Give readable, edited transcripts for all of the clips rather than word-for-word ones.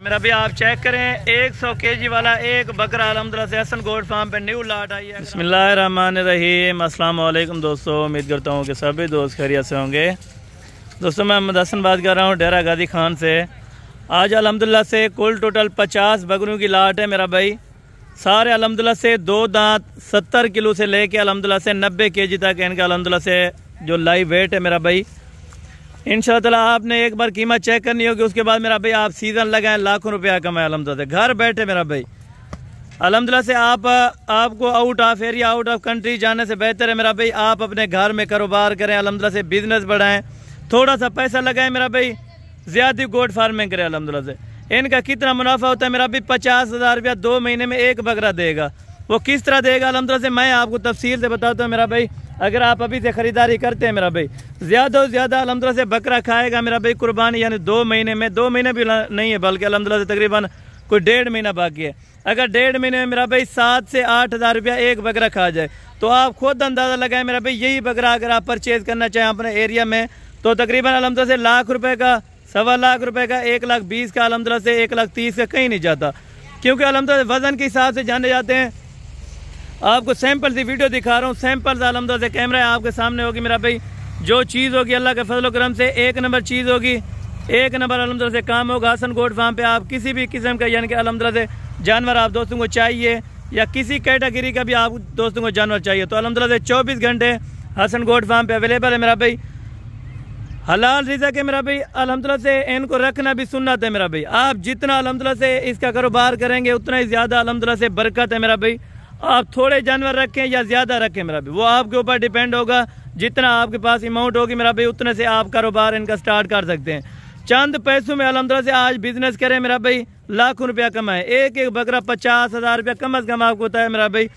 मेरा भी आप चेक करें 100 kg वाला एक बकरा अल्हम्दुलिल्लाह से हसन गोट फार्म पे न्यू लाट आई है। बिस्मिल्लाहिर्रहमानिर्रहीम। अस्सलाम वालेकुम दोस्तों, उम्मीद करता हूँ कि सभी दोस्त खैरियत से होंगे। दोस्तों मैं मोहम्मद हसन बात कर रहा हूँ डेरा गाजी खान से। आज अल्हम्दुलिल्लाह से कुल टोटल 50 बकरों की लाट है मेरा भाई। सारे अल्हम्दुलिल्लाह से 2 दांत 70 किलो से लेके अल्हम्दुलिल्लाह से 90 kg तक इनका अल्हम्दुलिल्लाह से जो लाइव वेट है मेरा भाई। इंशाअल्लाह आपने एक बार कीमत चेक करनी होगी, उसके बाद मेरा भाई आप सीज़न लगाएं, लाखों रुपया कमाएं अल्हम्दुलिल्लाह से घर बैठे मेरा भाई। अल्हम्दुलिल्लाह से आपको out of area out of country जाने से बेहतर है मेरा भाई आप अपने घर में कारोबार करें, अल्हम्दुलिल्लाह से बिजनेस बढ़ाएं, थोड़ा सा पैसा लगाएं मेरा भाई, ज़्यादा गोट फार्मिंग करें अल्हम्दुलिल्लाह से। इनका कितना मुनाफा होता है मेरा भाई, 50,000 रुपया 2 महीने में एक बकरा देगा। वो किस तरह देगा अल्हम्दुलिल्लाह से मैं आपको तफसील से बताता हूँ मेरा भाई। अगर आप अभी से ख़रीदारी करते हैं मेरा भाई, ज़्यादा से ज़्यादा अल्हम्दुलिल्लाह से बकरा खाएगा मेरा भाई कुर्बानी, यानी 2 महीने में, 2 महीने भी नहीं है बल्कि अल्हम्दुलिल्लाह से तकरीबन कोई 1.5 महीना बाकी है। अगर 1.5 महीने में मेरा भाई 7 से 8,000 रुपया एक बकरा खा जाए तो आप खुद अंदाज़ा लगाएं मेरा भाई। यही बकरा अगर आप परचेज़ करना चाहें अपने एरिया में तो तकरीबन अल्हम्दुलिल्लाह से लाख रुपये का, 1.25 लाख रुपये का, 1,20,000 का, अल्हम्दुलिल्लाह से 1,30,000 का कहीं नहीं जाता, क्योंकि अल्हम्दुलिल्लाह वज़न के हिसाब से जाने जाते हैं। आपको सैंपल से वीडियो दिखा रहा हूँ, सैंपल अल्हम्दुलिल्लाह से कैमरा आपके सामने होगी मेरा भाई। जो चीज़ होगी अल्लाह के फजल करम से 1 नंबर चीज़ होगी, 1 नंबर अल्हम्दुलिल्लाह से काम होगा। हसन गोट फार्म पे आप किसी भी किस्म का यानी कि अल्हम्दुलिल्लाह से जानवर आप दोस्तों को चाहिए या किसी कैटेगरी का भी आप दोस्तों को जानवर चाहिए तो अल्हम्दुलिल्लाह से 24 घंटे हसन गोट फार्म पे अवेलेबल है मेरा भाई। हलाल रिज़्क़ है मेरा भाई, अल्हम्दुलिल्लाह से इनको रखना भी सुन्नत है मेरा भाई। आप जितना अल्हम्दुलिल्लाह से इसका कारोबार करेंगे उतना ही ज़्यादा अल्हम्दुलिल्लाह से बरकत है मेरा भाई। आप थोड़े जानवर रखें या ज़्यादा रखें मेरा भाई, वो आपके ऊपर डिपेंड होगा। जितना आपके पास अमाउंट होगी मेरा भाई उतने से आप कारोबार इनका स्टार्ट कर सकते हैं। चंद पैसों में अल्हम्दुलिल्लाह से आज बिजनेस करें मेरा भाई, लाखों रुपया कमाएं। एक एक बकरा 50,000 रुपया कम अज़ कम आपको होता है मेरा भाई।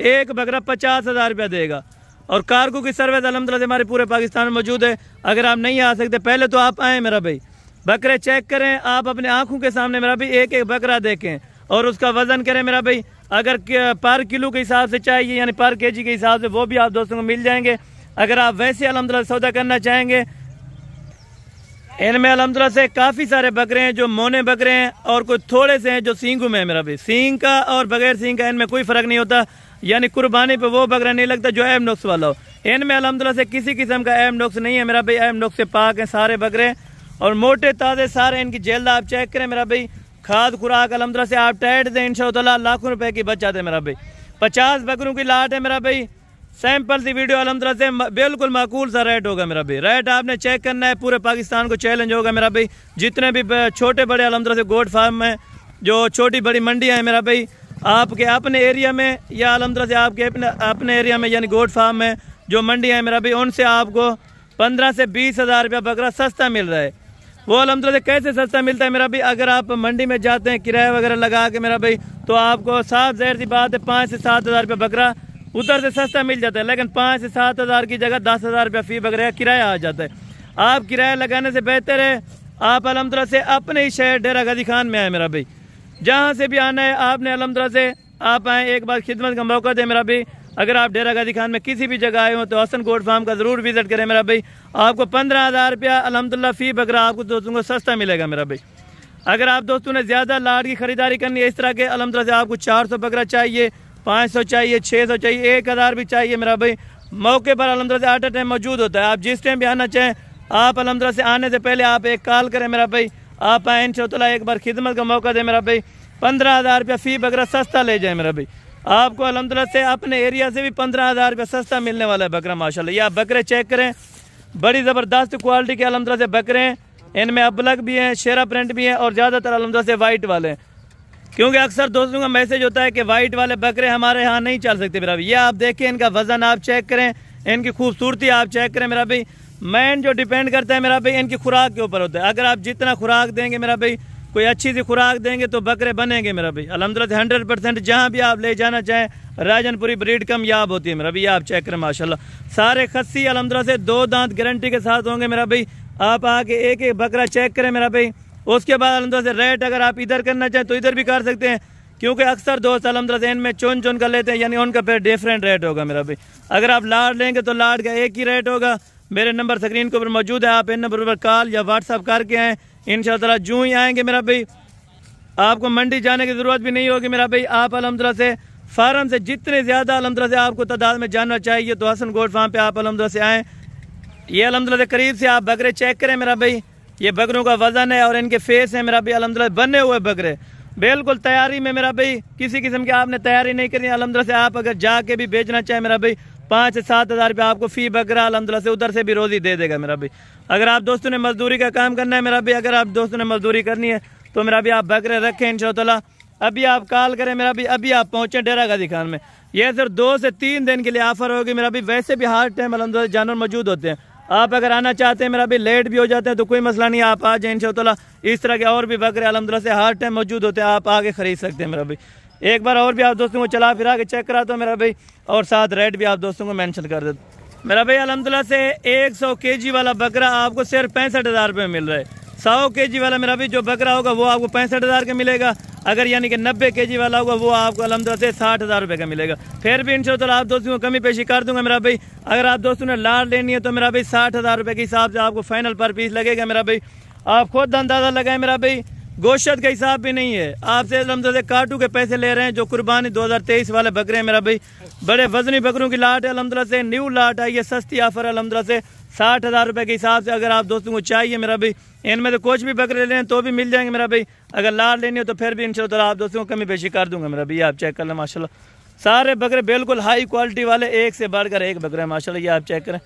एक बकरा 50,000 रुपया देगा और कार्गो की सर्विस अल्हम्दुलिल्लाह से हमारे पूरे पाकिस्तान में मौजूद है। अगर आप नहीं आ सकते पहले तो आप आएँ मेरा भाई, बकरे चेक करें, आप अपने आँखों के सामने मेरा भाई एक एक बकरा देखें और उसका वज़न करें मेरा भाई। अगर पर किलो के हिसाब से चाहिए यानी पर केजी के हिसाब से वो भी आप दोस्तों को मिल जाएंगे। अगर आप वैसे अल्हम्दुलिल्लाह सौदा करना चाहेंगे, इनमें अल्हम्दुलिल्लाह से काफ़ी सारे बकरे हैं जो मोने बकरे हैं और कुछ थोड़े से हैं जो सींगों में है मेरा भाई। सींग का और बगैर सींग का इनमें कोई फ़र्क नहीं होता, यानी कुर्बानी पे वो बकरा नहीं लगता जो ऐब नुक्स वाला हो। इनमें अल्हम्दुलिल्लाह से किसी किस्म का ऐब नुक्स नहीं है मेरा भाई, ऐब नुक्स से पाक हैं सारे बकरे और मोटे ताज़े सारे। इनकी जेल्द आप चेक करें मेरा भाई, खाद खुराक अल्हम्दुलिल्लाह से आप टाइट दें इंशाअल्लाह लाखों रुपए की बचत है मेरा भाई। 50 बकरों की लाट है मेरा भाई। सैंपल सी वीडियो अल्हम्दुलिल्लाह से बिल्कुल माकूल सा रेट होगा मेरा भाई। रेट आपने चेक करना है, पूरे पाकिस्तान को चैलेंज होगा मेरा भाई। जितने भी छोटे बड़े अल्हम्दुलिल्लाह से गोट फार्म में जो छोटी बड़ी मंडियाँ हैं मेरा भाई, आपके अपने एरिया में या अल्हम्दुलिल्लाह से आपके अपने एरिया में यानी गोट फार्म में जो मंडियाँ हैं मेरा भाई, उनसे आपको 15 से 20,000 रुपया बकरा सस्ता मिल रहा है। वो अल्हम्दुलिल्लाह कैसे सस्ता मिलता है मेरा भाई, अगर आप मंडी में जाते हैं किराया वगैरह लगा के मेरा भाई तो आपको साफ ज़ाहिर सी बात है 5 से 7,000 रुपया बकरा उधर से सस्ता मिल जाता है। लेकिन 5 से 7,000 की जगह 10,000 रुपया फी बकरे का किराया आ जाता है। आप किराया लगाने से बेहतर है आप अल्हम्दुलिल्लाह से अपने ही शहर डेरा गाजी खान में आए मेरा भाई। जहाँ से भी आना है आपने अल्हम्दुलिल्लाह से आप आएँ, एक बार खिदमत का मौका दें मेरा भाई। अगर आप डेरा गाजी खान में किसी भी जगह आए हो तो हसन गोट फार्म का ज़रूर विजिट करें मेरा भाई। आपको 15,000 रुपया अल्हम्दुलिल्लाह फ़ी बकरा आपको दोस्तों को सस्ता मिलेगा मेरा भाई। अगर आप दोस्तों ने ज़्यादा लाट की ख़रीदारी करनी है इस तरह के अल्हम्दुलिल्लाह से आपको 400 बकरा चाहिए, 500 चाहिए, 600 चाहिए, 1,000 भी चाहिए मेरा भाई, मौके पर अल्हम्दुलिल्लाह से एट टाइम मौजूद होता है। आप जिस टाइम भी आना चाहें आप अल्हम्दुलिल्लाह से आने से पहले आप एक कॉल करें मेरा भाई, आप आए इंशाअल्लाह एक बार खिदमत का मौका दें मेरा भाई। 15,000 रुपया फ़ी बकरा सस्ता ले जाए मेरा भाई। आपको अल्हम्दुलिल्लाह से अपने एरिया से भी 15,000 रुपया सस्ता मिलने वाला है बकरा माशाल्लाह। ये आप बकरे चेक करें, बड़ी ज़बरदस्त क्वालिटी के अल्हम्दुलिल्लाह से बकरे हैं। इनमें अबलग भी हैं, शेरा प्रिंट भी हैं और ज़्यादातर अल्हम्दुलिल्लाह से वाइट वाले हैं, क्योंकि अक्सर दोस्तों का मैसेज होता है कि वाइट वाले बकरे हमारे यहाँ नहीं चल सकते मेरा भाई। ये आप देखें, इनका वज़न आप चेक करें, इनकी खूबसूरती आप चेक करें मेरा भाई। मैन जो डिपेंड करता है मेरा भाई इनकी खुराक के ऊपर होता है। अगर आप जितना खुराक देंगे मेरा भाई, कोई अच्छी सी खुराक देंगे तो बकरे बनेंगे मेरा भाई अल्हम्दुलिल्लाह से 100%। जहाँ भी आप ले जाना चाहें राजनपुरी ब्रीड कामयाब होती है मेरा भाई। आप चेक करें माशाल्लाह सारे खस्सी अल्हम्दुलिल्लाह से 2 दांत गारंटी के साथ होंगे मेरा भाई। आप आके एक एक बकरा चेक करें मेरा भाई। उसके बाद अल्हम्दुलिल्लाह से रेट अगर आप इधर करना चाहें तो इधर भी कर सकते हैं, क्योंकि अक्सर दोस्त अल्हम्दुलिल्लाह से इनमें चुन चुन कर लेते हैं, यानी उनका फिर डिफरेंट रेट होगा मेरा भाई। अगर आप लाट लेंगे तो लाट का एक ही रेट होगा। मेरे नंबर स्क्रीन के ऊपर मौजूद है, आप इन नंबर पर कॉल या व्हाट्सअप करके आएँ। इंशाअल्लाह जो ही आएंगे मेरा भाई आपको मंडी जाने की ज़रूरत भी नहीं होगी मेरा भाई। आप अल्हम्दुलिल्लाह से फार्म से जितने ज़्यादा अल्हम्दुलिल्लाह से आपको तादाद में जानना चाहिए तो हसन गोट फार्म पे आप अल्हम्दुलिल्लाह से आएँ। ये अल्हम्दुलिल्लाह से करीब से आप बकरे चेक करें मेरा भाई। ये बकरों का वज़न है और इनके फेस है मेरा भाई अल्हम्दुलिल्लाह बने हुए बकरे, बिल्कुल तैयारी में मेरा भाई। किसी किस्म की आपने तैयारी नहीं करनी अल्हम्दुलिल्लाह से। आप अगर जाके भी बेचना चाहें मेरा भाई 5 से 7 हज़ार रुपये आपको फ़ी बकरा अल्हम्दुलिल्लाह से उधर से भी रोज़ी दे देगा मेरा भाई। अगर आप दोस्तों ने मजदूरी का काम करना है मेरा भाई, अगर आप दोस्तों ने मजदूरी करनी है तो मेरा भी आप बकरे रखें इंशाअल्लाह। अभी आप कॉल करें मेरा भी, अभी आप पहुँचें डेरा गाजी खान में। यह सिर्फ 2 से 3 दिन के लिए ऑफर होगी मेरा भी। वैसे भी हर टाइम अल्हम्दुलिल्लाह जानवर मौजूद होते हैं। आप अगर आना चाहते हैं मेरा भी, लेट भी हो जाते हैं तो कोई मसला नहीं, आप आ जाए इंशाअल्लाह। इस तरह के और भी बकरे अल्हम्दुलिल्लाह से हर टाइम मौजूद होते हैं, आप आके खरीद सकते हैं मेरा भाई। एक बार और भी आप दोस्तों को चला फिरा के चेक कराता हूँ मेरा भाई, और साथ रेट भी आप दोस्तों को मेंशन कर देता मेरा भाई। अल्हम्दुलिल्लाह से 100 kg वाला बकरा आपको सिर्फ 65 हज़ार रुपये मिल रहा है। 100 kg वाला मेरा भी जो बकरा होगा वो आपको 65 हज़ार का मिलेगा। अगर यानी कि 90 kg वाला होगा वो आपको अल्हम्दुलिल्लाह से 60 हज़ार रुपये का मिलेगा। फिर भी इंशाअल्लाह आप दोस्तों को कमी पेशी कर दूंगा मेरा भाई। अगर आप दोस्तों ने लाड लेनी है तो मेरा भाई 60 हज़ार रुपये के हिसाब से आपको फाइनल पर पीस लगेगा मेरा भाई। आप खुद अंदाज़ा लगाएं मेरा भाई, गोश्त का हिसाब भी नहीं है। आपसे अल्हम्दुलिल्लाह से काटू के पैसे ले रहे हैं जो कुर्बानी 2023 वाले बकरे हैं मेरा भाई। बड़े वजनी बकरों की लाट है अल्हम्दुलिल्लाह से, न्यू लाट है, ये सस्ती ऑफर है अल्हम्दुलिल्लाह से 60 हज़ार रुपये के हिसाब से। अगर आप दोस्तों को चाहिए मेरा भाई, इनमें से कुछ भी बकरे लें तो भी मिल जाएंगे मेरा भाई। अगर लाट लेनी हो तो फिर भी इंशाअल्लाह आप दोस्तों को कमी पेशी कर दूंगा मेरा भाई। आप चेक कर लें माशाल्लाह, सारे बकरे बिल्कुल हाई क्वालिटी वाले, एक से बढ़कर एक बकरे हैं माशाल्लाह। ये आप चेक करें,